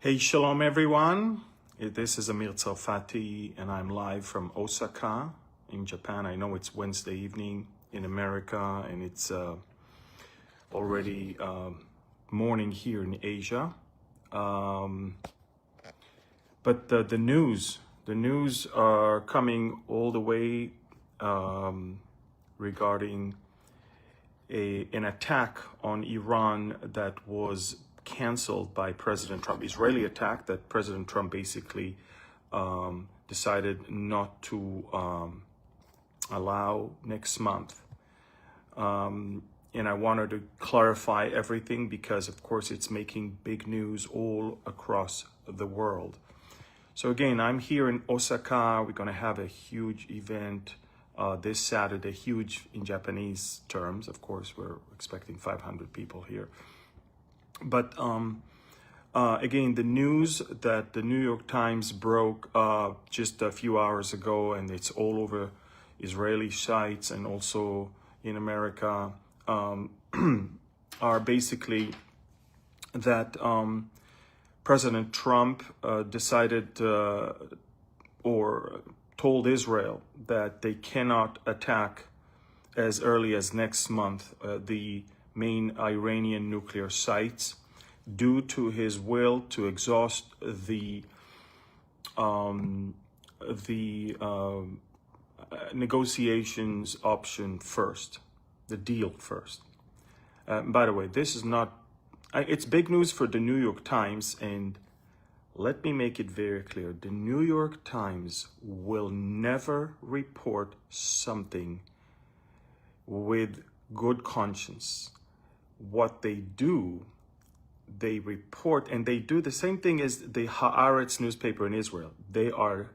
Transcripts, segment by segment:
Hey, shalom everyone. This is Amir Tsarfati and I'm live from Osaka in Japan. I know it's Wednesday evening in America and it's already morning here in Asia. But the news are coming all the way regarding an attack on Iran that was canceled by President Trump. Israeli attack that President Trump basically decided not to allow next month. And I wanted to clarify everything because, of course, it's making big news all across the world. So again, I'm here in Osaka. We're going to have a huge event this Saturday, huge in Japanese terms. Of course, we're expecting 500 people here. But again, the news that the New York Times broke just a few hours ago, and it's all over Israeli sites and also in America, are basically that President Trump decided or told Israel that they cannot attack as early as next month the main Iranian nuclear sites due to his will to exhaust the negotiations option first, the deal first. By the way, this is not, it's big news for the New York Times, and let me make it very clear. The New York Times will never report something with good conscience. What they do, they report, and they do the same thing as the Haaretz newspaper in Israel. They are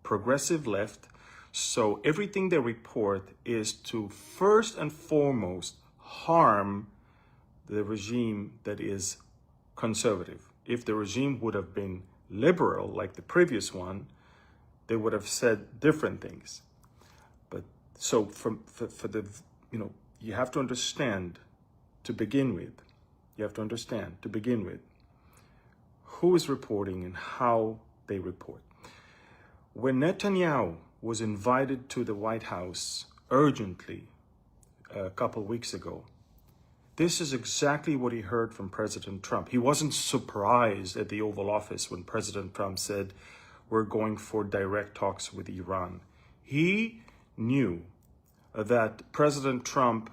progressive left, so everything they report is to first and foremost harm the regime that is conservative. If the regime would have been liberal like the previous one, they would have said different things. But so for the, you have to understand to begin with, who is reporting and how they report. When Netanyahu was invited to the White House urgently a couple weeks ago, this is exactly what he heard from President Trump. He wasn't surprised at the Oval Office when President Trump said, we're going for direct talks with Iran. He knew that President Trump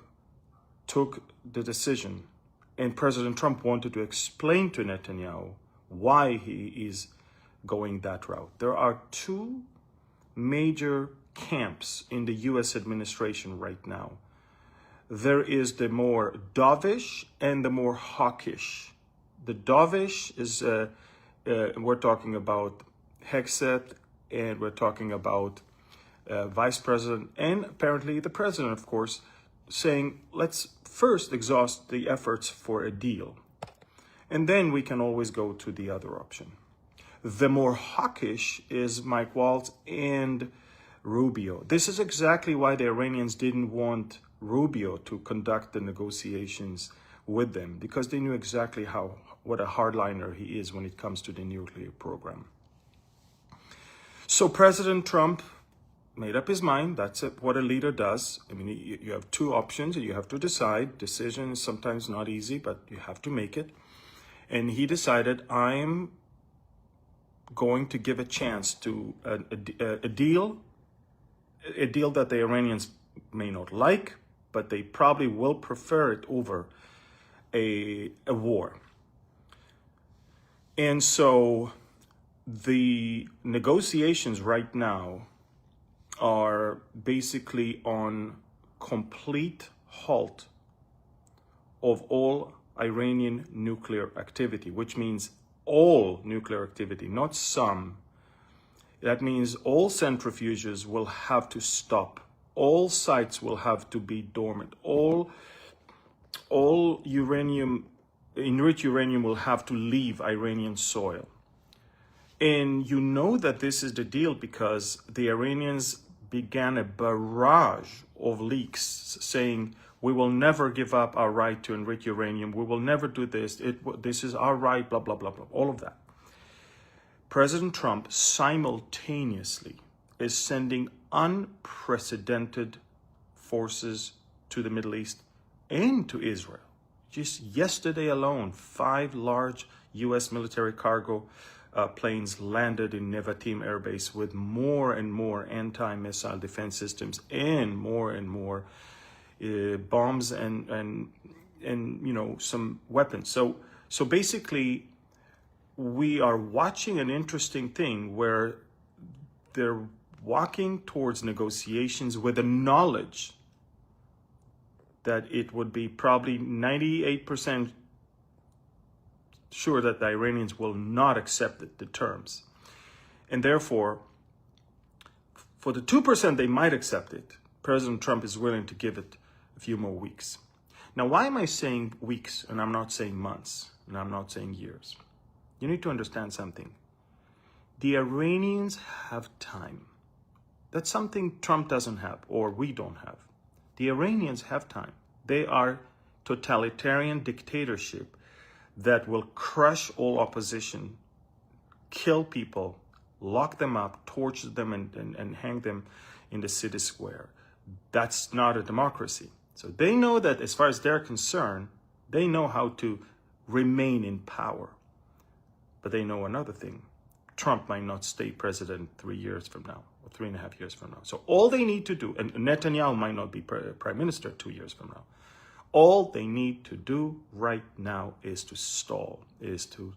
took the decision, and President Trump wanted to explain to Netanyahu why he is going that route. There are two major camps in the U.S. administration right now. There is the more dovish and the more hawkish. The dovish is, we're talking about Hegseth, and we're talking about Vice President, and apparently the President, of course, saying, let's first exhaust the efforts for a deal. And then we can always go to the other option. The more hawkish is Mike Waltz and Rubio. This is exactly why the Iranians didn't want Rubio to conduct the negotiations with them, because they knew exactly what a hardliner he is when it comes to the nuclear program. So President Trump made up his mind. That's what a leader does. I mean, you have two options and you have to decide. Decision is sometimes not easy, but you have to make it. And he decided, I'm going to give a chance to a deal that the Iranians may not like, but they probably will prefer it over a war. And so the negotiations right now are basically on complete halt of all Iranian nuclear activity, which means all nuclear activity, not some. That means all centrifuges will have to stop. All sites will have to be dormant. All uranium, enriched uranium will have to leave Iranian soil. And you know that this is the deal because the Iranians began a barrage of leaks saying, we will never give up our right to enrich uranium. We will never do this. This is our right, blah, blah, blah, blah, all of that. President Trump simultaneously is sending unprecedented forces to the Middle East and to Israel. Just yesterday alone, 5 large U.S. military cargo planes landed in Nevatim Air Base with more and more anti-missile defense systems and more bombs and some weapons. So basically, we are watching an interesting thing where they're walking towards negotiations with the knowledge that it would be probably 98% sure that the Iranians will not accept the terms. And therefore, for the 2% they might accept it, President Trump is willing to give it a few more weeks. Now, why am I saying weeks and I'm not saying months and I'm not saying years? You need to understand something. The Iranians have time. That's something Trump doesn't have, or we don't have. The Iranians have time. They are totalitarian dictatorship that will crush all opposition, kill people, lock them up, torture them, and hang them in the city square. That's not a democracy. So they know that as far as they're concerned, they know how to remain in power. But they know another thing. Trump might not stay president 3 years from now, or 3.5 years from now. So all they need to do, and Netanyahu might not be prime minister 2 years from now. All they need to do right now is to stall, is to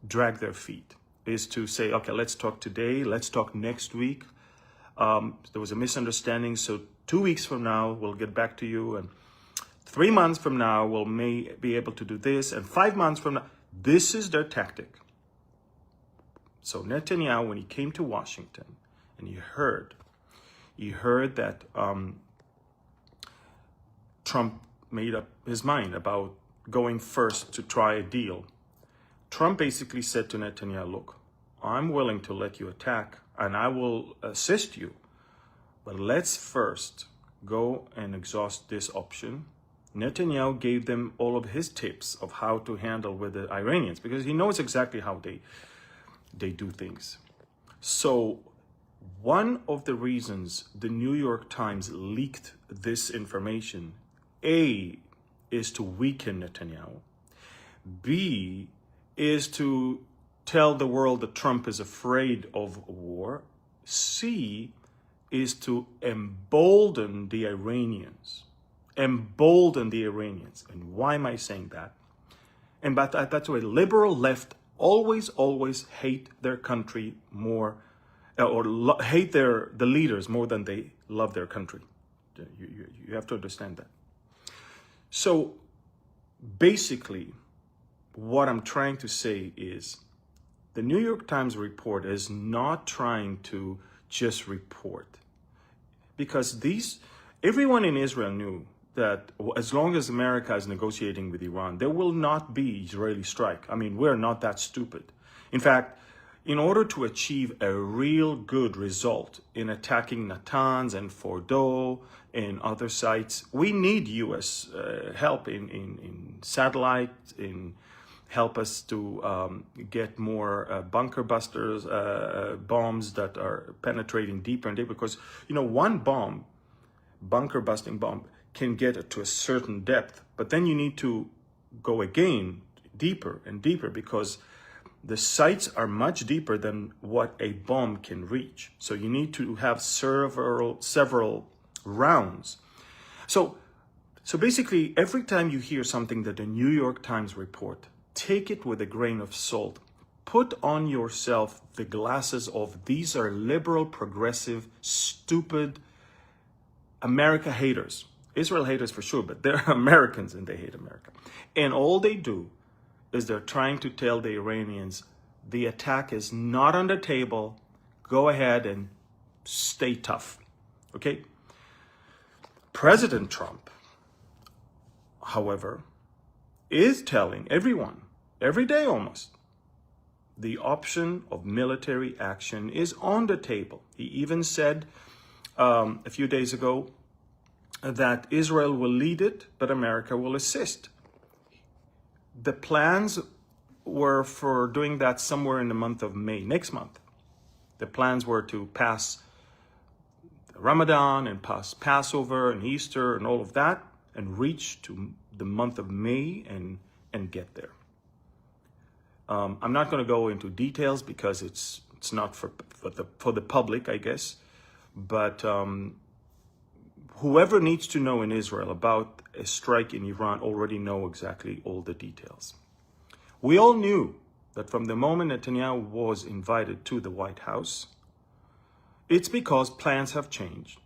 drag their feet, is to say, okay, let's talk today, let's talk next week. There was a misunderstanding, so 2 weeks from now, we'll get back to you, and 3 months from now, we'll may be able to do this, and 5 months from now. This is their tactic. So Netanyahu, when he came to Washington, and he heard that Trump made up his mind about going first to try a deal. Trump basically said to Netanyahu, look, I'm willing to let you attack and I will assist you, but let's first go and exhaust this option. Netanyahu gave them all of his tips of how to handle with the Iranians because he knows exactly how they do things. So one of the reasons the New York Times leaked this information, A, is to weaken Netanyahu. B, is to tell the world that Trump is afraid of war. C, is to embolden the Iranians. Embolden the Iranians. And why am I saying that? And that's why liberal left always hate their country more, or hate the leaders more than they love their country. You have to understand that. So basically, what I'm trying to say is the New York Times report is not trying to just report, because everyone in Israel knew that as long as America is negotiating with Iran, there will not be Israeli strike. I mean, we're not that stupid. In fact, in order to achieve a real good result in attacking Natanz and Fordo and other sites, we need U.S. help in satellite, in help us to get more bunker busters, bombs that are penetrating deeper and deeper. Because, one bomb, bunker busting bomb, can get to a certain depth, but then you need to go again deeper and deeper because the sites are much deeper than what a bomb can reach. So you need to have several rounds. So basically, every time you hear something that the New York Times report, take it with a grain of salt. Put on yourself the glasses of these are liberal, progressive, stupid America haters. Israel haters for sure, but they're Americans and they hate America. And all they do is they're trying to tell the Iranians, the attack is not on the table. Go ahead and stay tough. Okay? President Trump, however, is telling everyone, every day almost, the option of military action is on the table. He even said a few days ago that Israel will lead it, but America will assist. The plans were for doing that somewhere in the month of May, next month. The plans were to pass Ramadan and pass Passover and Easter and all of that and reach to the month of May and get there. I'm not going to go into details because it's not for the public, I guess. But whoever needs to know in Israel about a strike in Iran already know exactly all the details. We all knew that from the moment Netanyahu was invited to the White House, it's because plans have changed.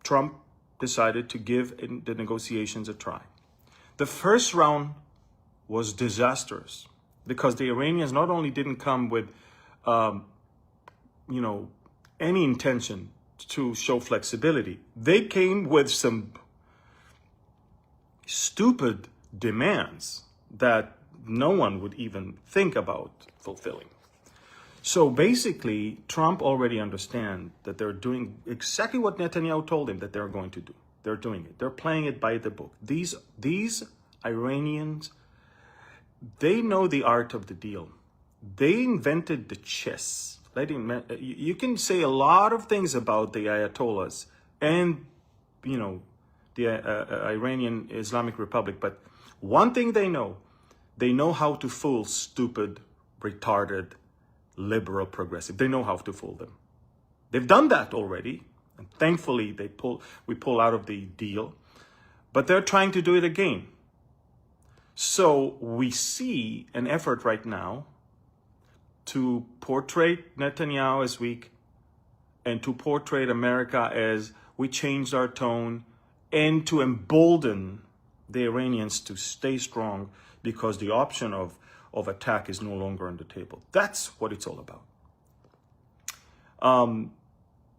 Trump decided to give the negotiations a try. The first round was disastrous because the Iranians not only didn't come with, any intention to show flexibility, they came with some stupid demands that no one would even think about fulfilling. So basically, Trump already understands that they're doing exactly what Netanyahu told him that they're going to do. They're doing it. They're playing it by the book. These Iranians, they know the art of the deal. They invented the chess. You can say a lot of things about the Ayatollahs and, the Iranian Islamic Republic, but one thing they know how to fool stupid, retarded, liberal, progressive. They know how to fool them. They've done that already, and thankfully we pull out of the deal, but they're trying to do it again. So we see an effort right now to portray Netanyahu as weak and to portray America as we changed our tone and to embolden the Iranians to stay strong because the option of attack is no longer on the table. That's what it's all about.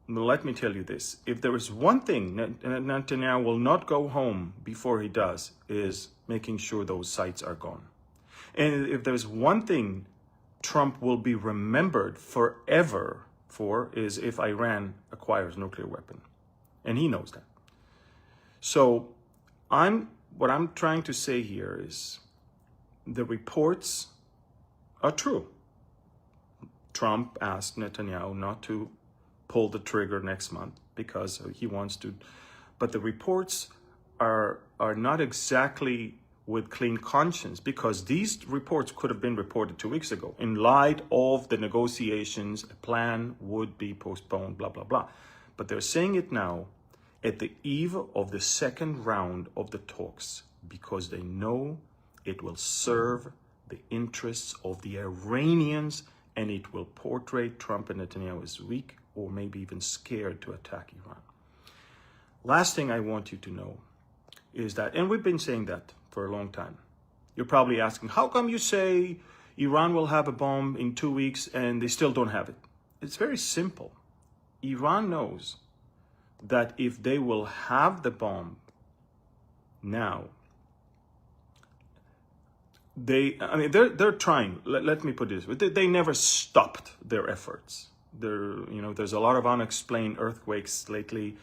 Let me tell you this. If there is one thing Netanyahu will not go home before he does, is making sure those sites are gone. And if there's one thing Trump will be remembered forever for, is if Iran acquires a nuclear weapon. And he knows that. So what I'm trying to say here is the reports are true. Trump asked Netanyahu not to pull the trigger next month because he wants to, but the reports are not exactly with clean conscience, because these reports could have been reported 2 weeks ago. In light of the negotiations, a plan would be postponed, blah, blah, blah. But they're saying it now at the eve of the second round of the talks because they know it will serve the interests of the Iranians and it will portray Trump and Netanyahu as weak or maybe even scared to attack Iran. Last thing I want you to know is that, and we've been saying that for a long time. You're probably asking, how come you say Iran will have a bomb in 2 weeks and they still don't have it? It's very simple. Iran knows that if they will have the bomb now, they're trying. Let me put it this way: they never stopped their efforts. There's a lot of unexplained earthquakes lately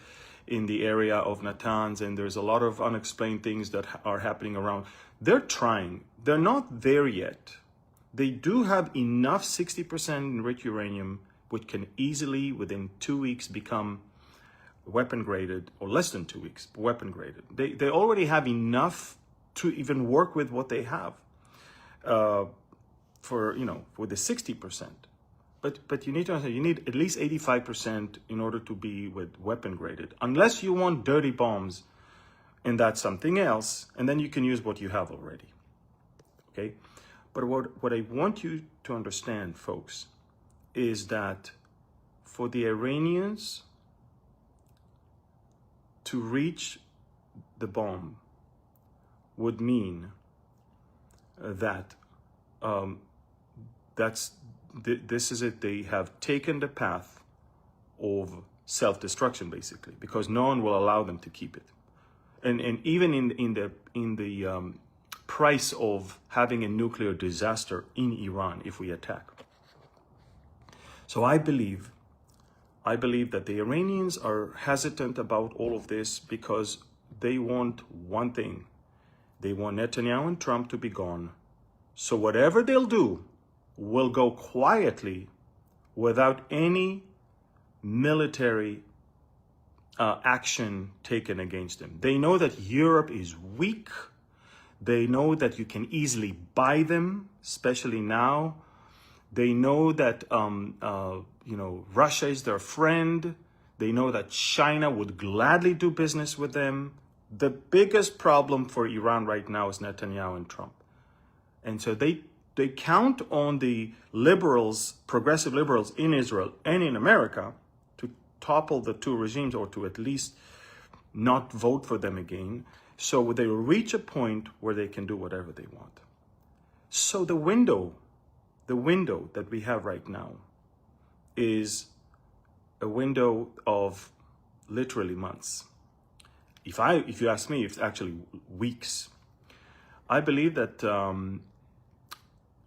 in the area of Natanz, and there's a lot of unexplained things that are happening around. They're trying. They're not there yet. They do have enough 60% enriched uranium, which can easily, within 2 weeks, become weapon graded, or less than 2 weeks, weapon graded. They already have enough to even work with what they have with the 60%. But you need to understand, you need at least 85% in order to be with weapon graded, unless you want dirty bombs, and that's something else, and then you can use what you have already. Okay? But what I want you to understand, folks, is that for the Iranians to reach the bomb would mean that this is it. They have taken the path of self-destruction, basically, because no one will allow them to keep it. And even in the price of having a nuclear disaster in Iran if we attack. So I believe that the Iranians are hesitant about all of this because they want one thing. They want Netanyahu and Trump to be gone So whatever they'll do will go quietly without any military action taken against them. They know that Europe is weak. They know that you can easily buy them, especially now. They know that Russia is their friend. They know that China would gladly do business with them. The biggest problem for Iran right now is Netanyahu and Trump. And so they count on the liberals, progressive liberals in Israel and in America to topple the two regimes, or to at least not vote for them again. So they will reach a point where they can do whatever they want. So the window that we have right now is a window of literally months. If you ask me, it's actually weeks. I believe that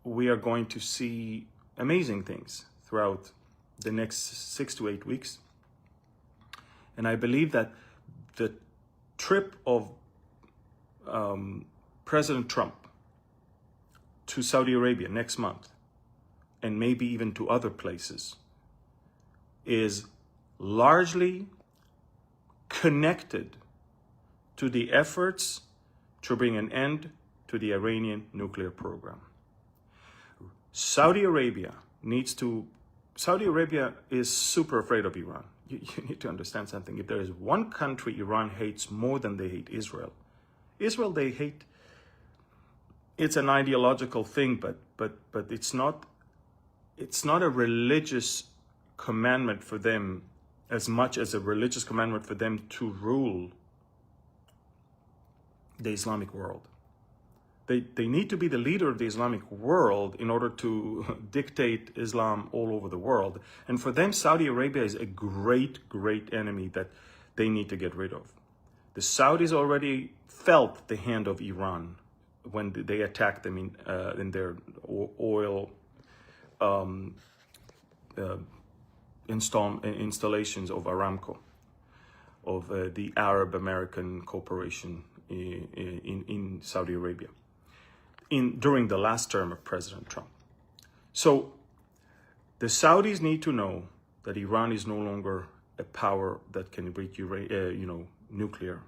we are going to see amazing things throughout the next 6 to 8 weeks. And I believe that the trip of President Trump to Saudi Arabia next month, and maybe even to other places, is largely connected to the efforts to bring an end to the Iranian nuclear program. Saudi Arabia is super afraid of Iran. You need to understand something. If there is one country Iran hates more than they hate Israel they hate. It's an ideological thing, but it's not a religious commandment for them as much as a religious commandment for them to rule the Islamic world. They need to be the leader of the Islamic world in order to dictate Islam all over the world. And for them, Saudi Arabia is a great, great enemy that they need to get rid of. The Saudis already felt the hand of Iran when they attacked them in their oil installations of Aramco, of the Arab American Corporation in Saudi Arabia, during the last term of President Trump. So the Saudis need to know that Iran is no longer a power that can breach nuclear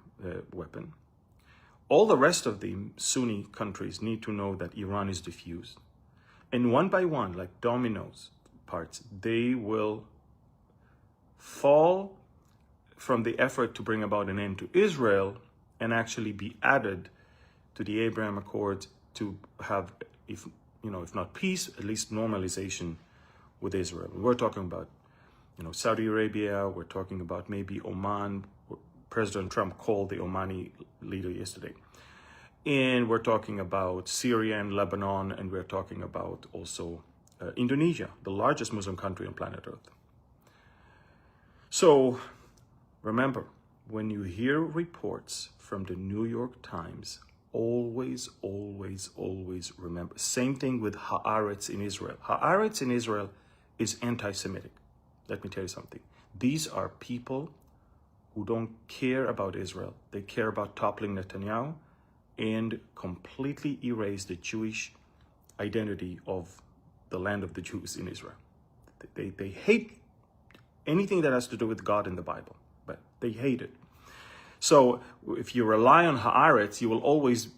weapon. All the rest of the Sunni countries need to know that Iran is defused. And one by one, like dominoes parts, they will fall from the effort to bring about an end to Israel and actually be added to the Abraham Accords to have, if not peace, at least normalization with Israel. We're talking about, Saudi Arabia. We're talking about maybe Oman. President Trump called the Omani leader yesterday. And we're talking about Syria and Lebanon, and we're talking about also Indonesia, the largest Muslim country on planet Earth. So remember, when you hear reports from the New York Times, always, always, always remember. Same thing with Haaretz in Israel. Haaretz in Israel is anti-Semitic. Let me tell you something. These are people who don't care about Israel. They care about toppling Netanyahu and completely erase the Jewish identity of the land of the Jews in Israel. They hate anything that has to do with God in the Bible, but they hate it. So if you rely on Haaretz, you will always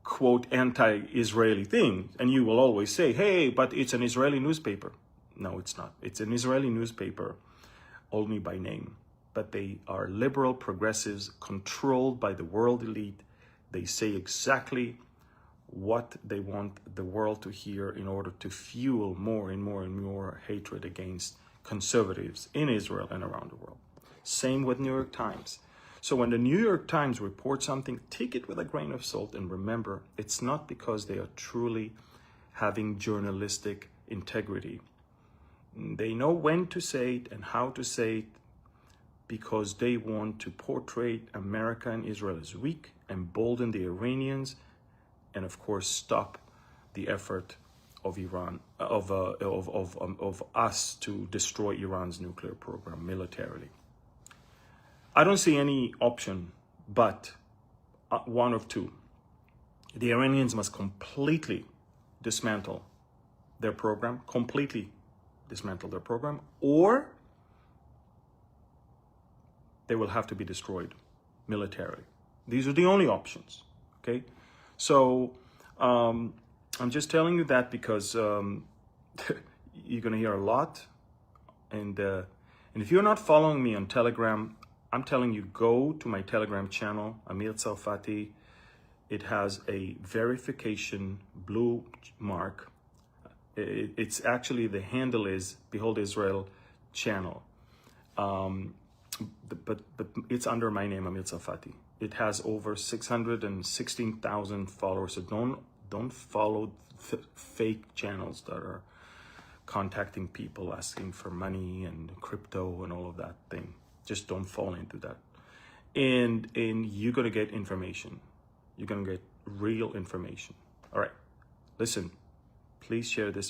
quote anti-Israeli things, and you will always say, hey, but it's an Israeli newspaper. No, it's not. It's an Israeli newspaper only by name. But they are liberal progressives controlled by the world elite. They say exactly what they want the world to hear in order to fuel more and more and more hatred against conservatives in Israel and around the world. Same with New York Times. So when the New York Times reports something, take it with a grain of salt, and remember, it's not because they are truly having journalistic integrity. They know when to say it and how to say it, because they want to portray America and Israel as weak, embolden the Iranians, and of course stop the effort of Iran, of us to destroy Iran's nuclear program militarily. I don't see any option but one of two. The Iranians must completely dismantle their program, completely dismantle their program, or they will have to be destroyed militarily. These are the only options, okay? So I'm just telling you that because you're gonna hear a lot. And if you're not following me on Telegram, I'm telling you, go to my Telegram channel, Amir Tsarfati. It has a verification blue mark. It's actually, the handle is Behold Israel channel. But it's under my name, Amir Tsarfati. It has over 616,000 followers. So don't follow fake channels that are contacting people asking for money and crypto and all of that thing. Just don't fall into that. And you're gonna get information. You're gonna get real information. All right, listen, please share this